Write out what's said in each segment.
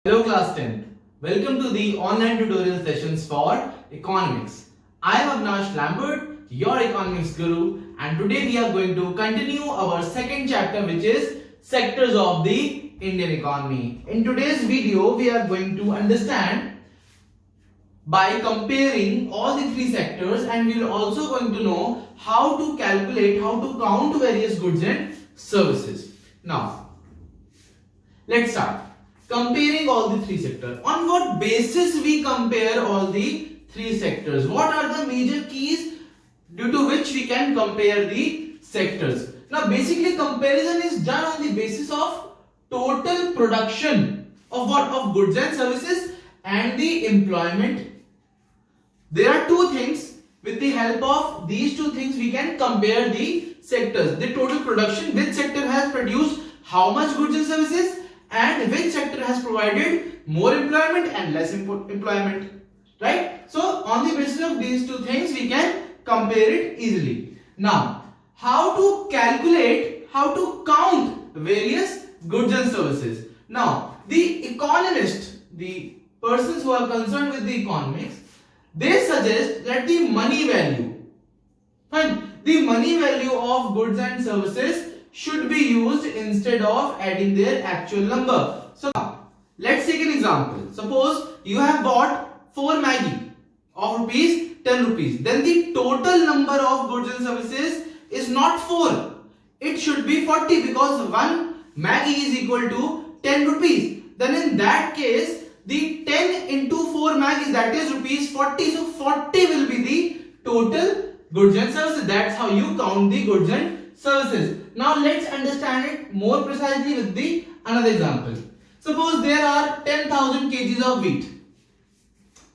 Hello class 10. Welcome to the online tutorial sessions for economics. I am Avnash Lambert, your economics guru, and today we are going to continue our second chapter, which is sectors of the Indian economy. In today's video we are going to understand by comparing all the three sectors, and we are also going to know how to calculate, how to count various goods and services. Now let's start. Comparing all the three sectors. On what basis we compare all the three sectors? What are the major keys due to which we can compare the sectors? Now basically comparison is done on the basis of total production of what? Of goods and services and the employment. There are two things. With the help of these two things we can compare the sectors. The total production, which sector has produced how much goods and services, and which sector has provided more employment and less employment, right? So on the basis of these two things we can compare it easily. Now how to calculate, how to count various goods and services? Now the economist, the persons who are concerned with the economics, they suggest that the money value, fine, the money value of goods and services should be used instead of adding their actual number. So let's take an example. Suppose you have bought 4 Maggi of rupees 10 rupees. Then the total number of goods and services is not 4. It should be 40 because 1 Maggi is equal to 10 rupees. Then in that case the 10 into 4 Maggi, that is rupees 40. So 40 will be the total goods and services. That's how you count the goods and services. Now let's understand it more precisely with the another example. Suppose there are 10,000 kgs of wheat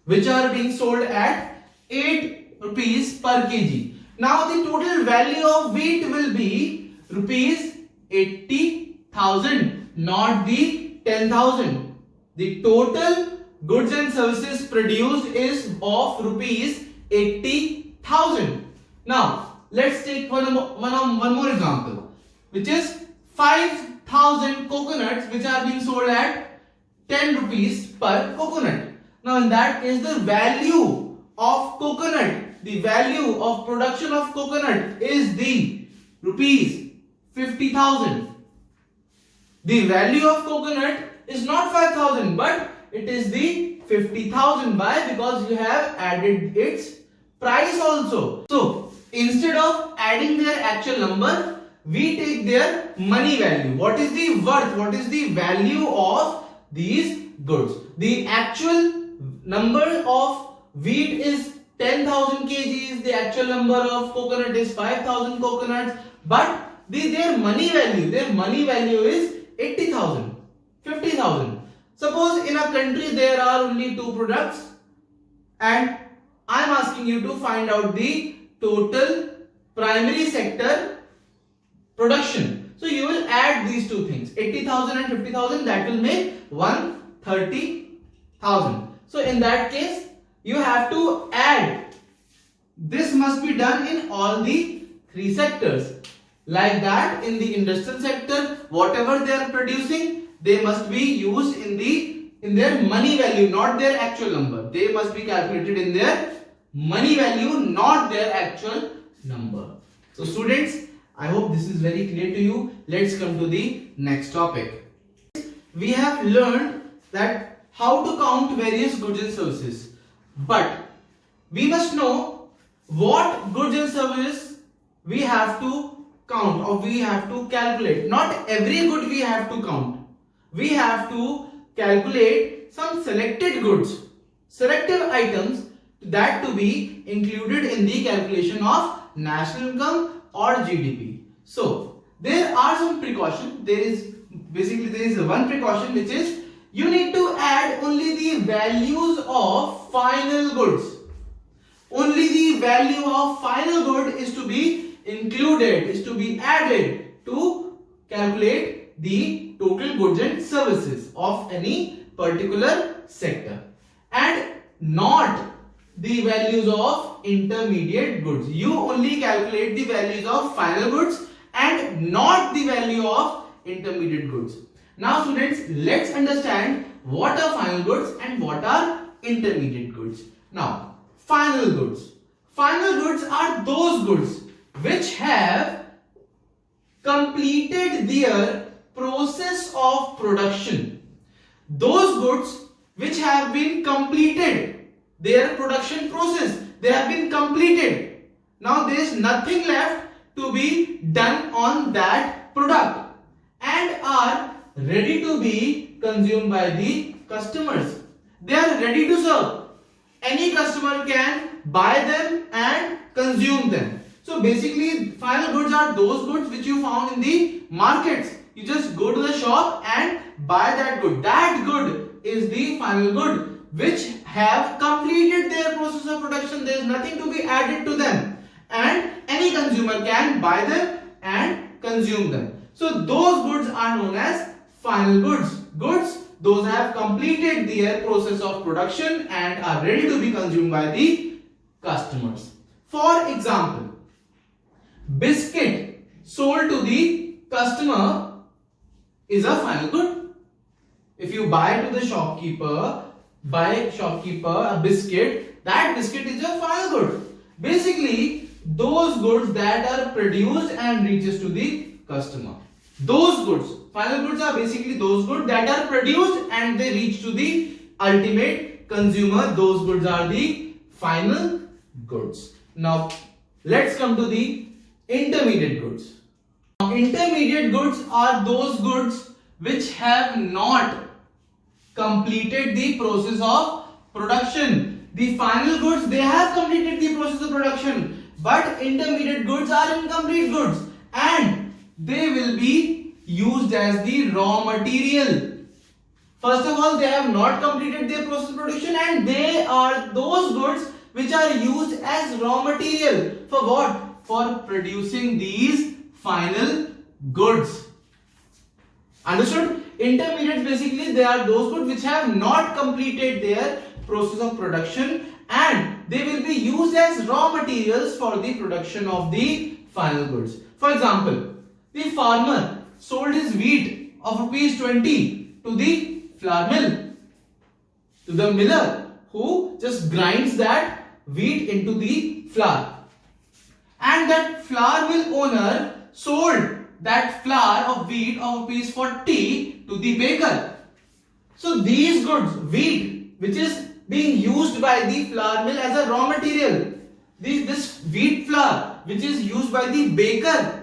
which are being sold at 8 rupees per kg. Now the total value of wheat will be rupees 80,000, not the 10,000. The total goods and services produced is of rupees 80,000. Now let's take one more example, which is 5,000 coconuts which are being sold at 10 rupees per coconut. Now in that case the value of coconut, the value of production of coconut is the rupees 50,000. The value of coconut is not 5,000 but it is the 50,000. Why? Because you have added its price also. So instead of adding their actual number, we take their money value. What is the worth? What is the value of these goods? The actual number of wheat is 10,000 kgs. The actual number of coconut is 5,000 coconuts. But their money value is 80,000, 50,000. Suppose in a country there are only two products and I am asking you to find out the total primary sector production. So you will add these two things, 80,000 and 50,000, that will make 130,000. So in that case you have to add. This must be done in all the three sectors. Like that in the industrial sector, whatever they are producing, they must be used in their money value, not their actual number. They must be calculated in their money value, not their actual number. So students, I hope this is very clear to you. Let's come to the next topic. We have learned that how to count various goods and services, but we must know what goods and services we have to count or we have to calculate. Not every good we have to count. We have to calculate some selected goods, selective items, that to be included in the calculation of national income or GDP. So there are some precautions. There is one precaution, which is you need to add only the values of final goods. Only the value of final good is to be included, is to be added to calculate the total goods and services of any particular sector, and not the values of intermediate goods. You only calculate the values of final goods and not the value of intermediate goods. Now students, let's understand what are final goods and what are intermediate goods. Now, final goods. Final goods are those goods which have completed their process of production. Those goods which have been completed their production process, they have been completed. Now there is nothing left to be done on that product and are ready to be consumed by the customers. They are ready to serve. Any customer can buy them and consume them. So basically, final goods are those goods which you found in the markets. You just go to the shop and buy that good. That good is the final good which have completed their process of production. There is nothing to be added to them and any consumer can buy them and consume them. So those goods are known as final goods. Goods, those have completed their process of production and are ready to be consumed by the customers. For example, biscuit sold to the customer is a final good. If you buy to the shopkeeper, a biscuit, that biscuit is your final good. Basically, those goods that are produced and reaches to the customer. Those goods, final goods are basically those goods that are produced and they reach to the ultimate consumer. Those goods are the final goods. Now, let's come to the intermediate goods. Now, intermediate goods are those goods which have not completed the process of production. The final goods, they have completed the process of production, but intermediate goods are incomplete goods and they will be used as the raw material. First of all, they have not completed their process of production and they are those goods which are used as raw material. For what? For producing these final goods. Understood? Intermediates, basically they are those goods which have not completed their process of production and they will be used as raw materials for the production of the final goods. For example, the farmer sold his wheat of ₹20 to the flour mill, to the miller who just grinds that wheat into the flour, and that flour mill owner sold that flour of wheat of ₹40 to the baker. So these goods, wheat which is being used by the flour mill as a raw material, this wheat flour which is used by the baker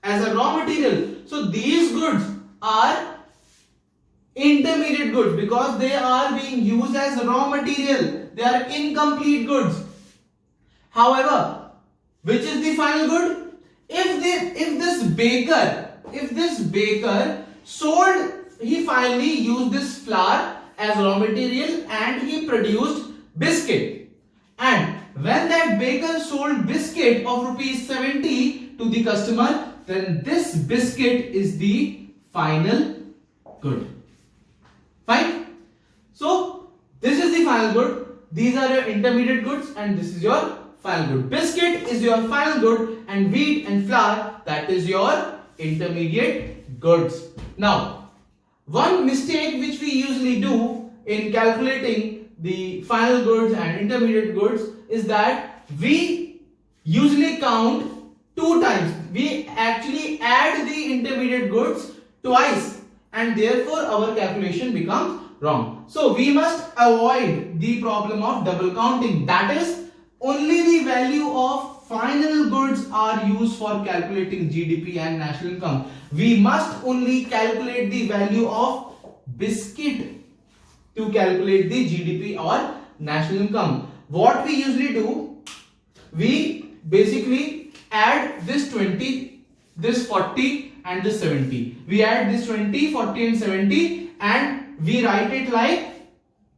as a raw material, so these goods are intermediate goods because they are being used as raw material. They are incomplete goods. However, which is the final good? If this baker sold, he finally used this flour as raw material and he produced biscuit, and when that baker sold biscuit of ₹70 to the customer, then this biscuit is the final good. Fine. So this is the final good, these are your intermediate goods and this is your final good. Biscuit is your final good and wheat and flour, that is your intermediate goods. Now, one mistake which we usually do in calculating the final goods and intermediate goods is that we usually count two times. We actually add the intermediate goods twice and therefore our calculation becomes wrong. So we must avoid the problem of double counting. That is, only the value of final goods are used for calculating GDP and national income. We must only calculate the value of biscuit to calculate the GDP or national income. What we usually do, we basically add this 20, this 40 and this 70. We add this 20, 40 and 70 and we write it like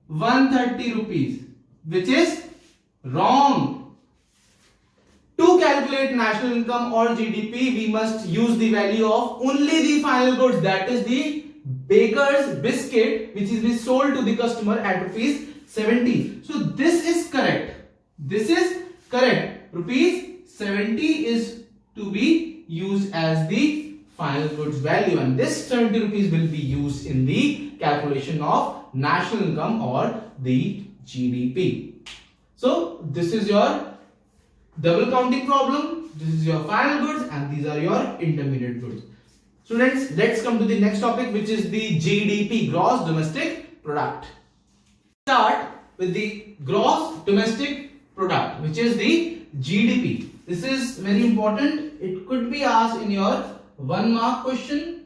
130 rupees, which is wrong. To calculate national income or GDP, we must use the value of only the final goods, that is the baker's biscuit which is being sold to the customer at ₹70. So this is correct. This is correct. ₹70 is to be used as the final goods value and this 70 rupees will be used in the calculation of national income or the GDP. So this is your double counting problem, this is your final goods, and these are your intermediate goods. Students, let's come to the next topic, which is the GDP, gross domestic product. Start with the gross domestic product, which is the GDP. This is very important. It could be asked in your 1 mark question,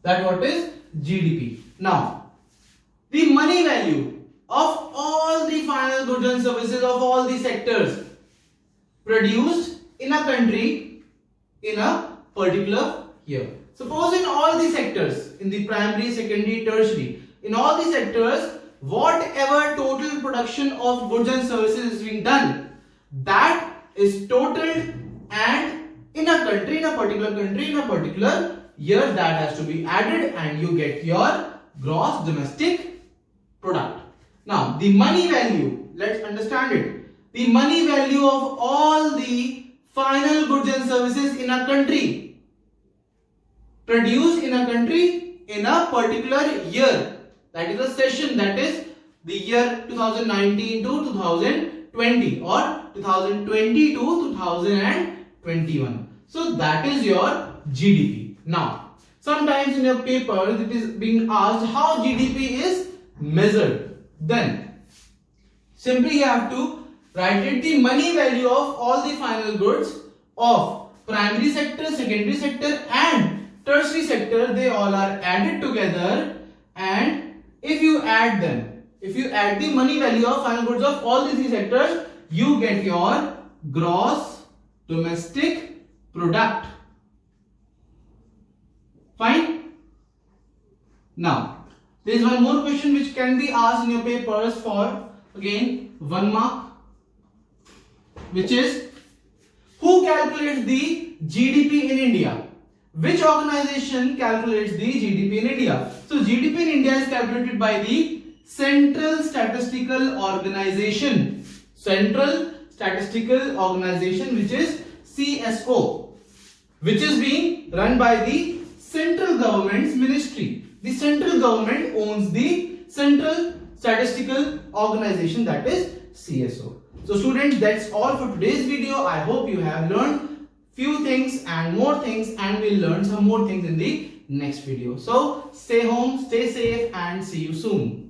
that what is GDP. Now, the money value of all the final goods and services of all the sectors produced in a country in a particular year. Suppose in all the sectors, in the primary, secondary, tertiary, in all the sectors, whatever total production of goods and services is being done, that is totaled, and in a country, in a particular country, in a particular year, that has to be added, and you get your gross domestic product. Now, the money value, let's understand it. The money value of all the final goods and services in a country, produced in a country in a particular year, that is a session, that is the year 2019 to 2020 or 2020 to 2021. So that is your GDP. Now, sometimes in your paper it is being asked how GDP is measured. Then simply you have to write it, the money value of all the final goods of primary sector, secondary sector and tertiary sector, they all are added together, and if you add them, if you add the money value of final goods of all these three sectors, you get your gross domestic product. Fine. Now, there is one more question which can be asked in your papers for again 1 mark, which is, who calculates the GDP in India? Which organization calculates the GDP in India? So GDP in India is calculated by the Central Statistical Organization. Central Statistical Organization, which is CSO, which is being run by the central government's ministry. The central government owns the Central Statistical Organization, that is CSO. So students, that's all for today's video. I hope you have learned few things and more things, and we'll learn some more things in the next video. So stay home, stay safe, and see you soon.